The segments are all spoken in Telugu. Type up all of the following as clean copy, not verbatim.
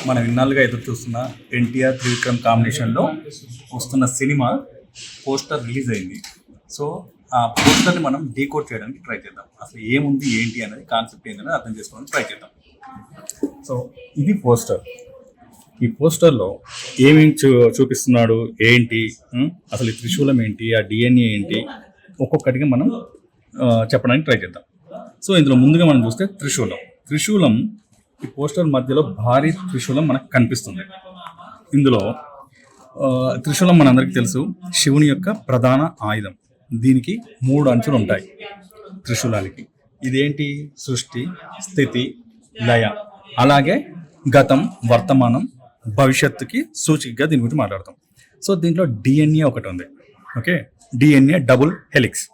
మనం ఇన్నాళ్ళుగా ఎదురు చూస్తున్న ఎన్టీఆర్ త్రివిక్రమ్ కాంబినేషన్లో వస్తున్న సినిమా పోస్టర్ రిలీజ్ అయింది. సో ఆ పోస్టర్ని మనం డీకోడ్ చేయడానికి ట్రై చేద్దాం. అసలు ఏముంది ఏంటి అనేది, కాన్సెప్ట్ ఏంటనేది అర్థం చేసుకోవడానికి ట్రై చేద్దాం. సో ఇది పోస్టర్. ఈ పోస్టర్లో ఏమేమి చూపిస్తున్నాడు, ఏంటి, అసలు ఈ త్రిశూలం ఏంటి, ఆ డిఎన్ఏ ఏంటి, ఒక్కొక్కటిగా మనం చెప్పడానికి ట్రై చేద్దాం. సో ఇందులో ముందుగా మనం చూస్తే త్రిశూలం ఈ పోస్టర్ మధ్యలో భారీ త్రిశూలం మనకు కనిపిస్తుంది. ఇందులో త్రిశూలం మనందరికీ తెలుసు, శివుని యొక్క ప్రధాన ఆయుధం. దీనికి 3 అంచులు ఉంటాయి త్రిశూలానికి. ఇదేంటి? సృష్టి, స్థితి, లయ, అలాగే గతం, వర్తమానం, భవిష్యత్తుకి సూచికగా దీని గురించి మాట్లాడతాం. సో దీంట్లో డిఎన్ఏ ఒకటి ఉంది. Okay, DNA double helix.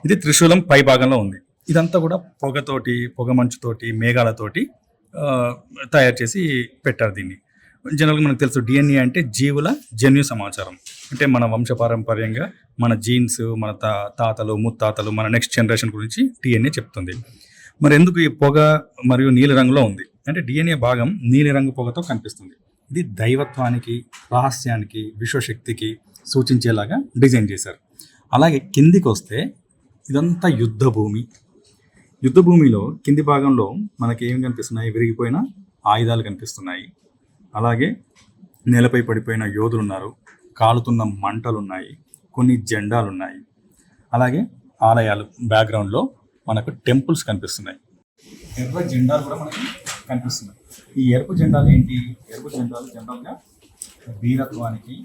ఇది త్రిశూలం పై భాగంలో ఉంది. ఇదంతా కూడా పొగ మంచుతోటి, మేఘాలతోటి తయారు చేసి పెట్టారు దీన్ని. జనరల్గా మనకు తెలుసు, డిఎన్ఏ అంటే జీవుల జన్యు సమాచారం. అంటే మన వంశపారంపర్యంగా మన జీన్స్, మన తాతలు, ముత్తాతలు, మన నెక్స్ట్ జనరేషన్ గురించి డిఎన్ఏ చెప్తుంది. మరి ఎందుకు ఈ పొగ మరియు నీలి రంగులో ఉంది అంటే, డిఎన్ఏ భాగం నీలి రంగు పొగతో కనిపిస్తుంది. ఇది దైవత్వానికి, రహస్యానికి, విశ్వశక్తికి సూచించేలాగా డిజైన్ చేశారు. అలాగే కిందికి వస్తే ఇదంతా యుద్ధ భూమిలో కింది భాగంలో మనకి ఏం కనిపిస్తున్నాయి? విరిగిపోయిన ఆయుధాలు కనిపిస్తున్నాయి. అలాగే నేలపై పడిపోయిన యోధులు ఉన్నారు, కాలుతున్న మంటలు ఉన్నాయి, కొన్ని జెండాలు ఉన్నాయి. అలాగే ఆలయాలు బ్యాక్గ్రౌండ్లో మనకు టెంపుల్స్ కనిపిస్తున్నాయి. ఎర్ర జెండాలు కూడా మనకి కనిపిస్తున్నాయి. ఈ ఎరుపు జెండాలు ఏంటి? ఎరుపు జెండాలు జనరల్గా వీరత్వానికి,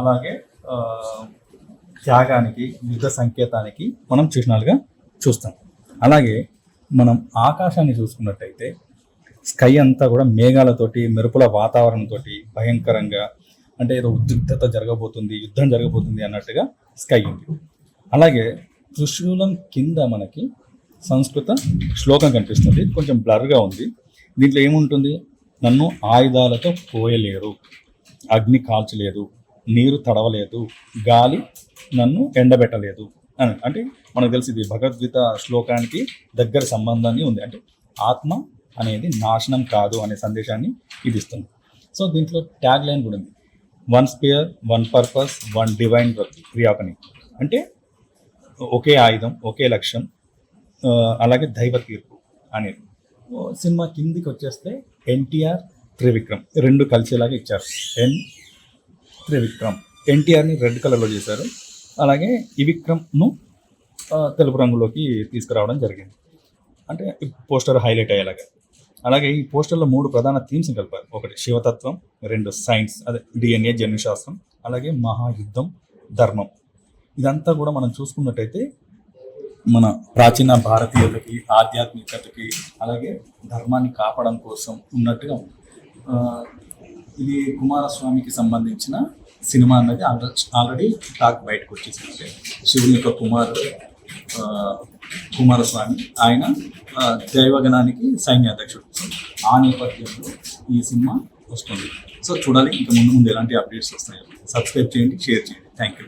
అలాగే త్యాగానికి, యుద్ధ సంకేతానికి మనం చిహ్నాలుగా చూస్తాం. అలాగే మనం ఆకాశాన్ని చూసుకున్నట్టయితే స్కై అంతా కూడా మేఘాలతోటి, మెరుపుల వాతావరణంతో భయంకరంగా, అంటే ఏదో ఉద్రిక్తత జరగబోతుంది, యుద్ధం జరగబోతుంది అన్నట్టుగా స్కై ఉంది. అలాగే త్రిశూలం కింద మనకి సంస్కృత శ్లోకం కనిపిస్తుంది. కొంచెం బ్లర్గా ఉంది. దీంట్లో ఏముంటుంది? నన్ను ఆయుధాలతో పోయలేరు, అగ్ని కాల్చలేదు, నీరు తడవలేదు, గాలి నన్ను ఎండబెట్టలేదు అని. అంటే మనకు తెలిసి ఇది భగవద్గీత శ్లోకానికి దగ్గర సంబంధాన్ని ఉంది. అంటే ఆత్మ అనేది నాశనం కాదు అనే సందేశాన్ని ఇది ఇస్తుంది. సో దీంట్లో ట్యాగ్ లైన్ కూడా ఉంది, 1 స్పియర్, 1 పర్పస్, 1 డివైన్ క్రియాపని. అంటే ఒకే ఆయుధం, ఒకే లక్ష్యం, అలాగే దైవ తీర్పు అనేది. సినిమా కిందికి వచ్చేస్తే ఎన్టీఆర్ త్రివిక్రమ్ 2 కలిసేలాగా ఇచ్చారు. త్రివిక్రమ్ ఎన్టీఆర్ని రెడ్ కలర్లో చేశారు. అలాగే ఈ విక్రమ్ను తెలుపు రంగులోకి తీసుకురావడం జరిగింది, అంటే పోస్టర్ హైలైట్ అయ్యేలాగా. అలాగే ఈ పోస్టర్లో 3 ప్రధాన థీమ్స్ని కలిపారు. ఒకటి శివతత్వం, 2 సైన్స్, అదే డిఎన్ఏ జన్యుశాస్త్రం, అలాగే మహాయుద్ధం, ధర్మం. ఇదంతా కూడా మనం చూసుకున్నట్టయితే మన ప్రాచీన భారతీయులకి, ఆధ్యాత్మికతకి, అలాగే ధర్మాన్ని కాపాడడం కోసం ఉన్నట్టుగా ఉంది. ఇది కుమారస్వామికి సంబంధించిన సినిమా అన్నది ఆల్రెడీ టాక్ బయటకు వచ్చేసింది. శివుని యొక్క కుమారస్వామి, ఆయన దైవగణానికి సైన్యాధ్యక్షుడు. ఆ నేపథ్యంలో ఈ సినిమా వస్తుంది. సో చూడాలి ఇంకా ముందు ఎలాంటి అప్డేట్స్ వస్తాయో. సబ్స్క్రైబ్ చేయండి, షేర్ చేయండి. Thank you.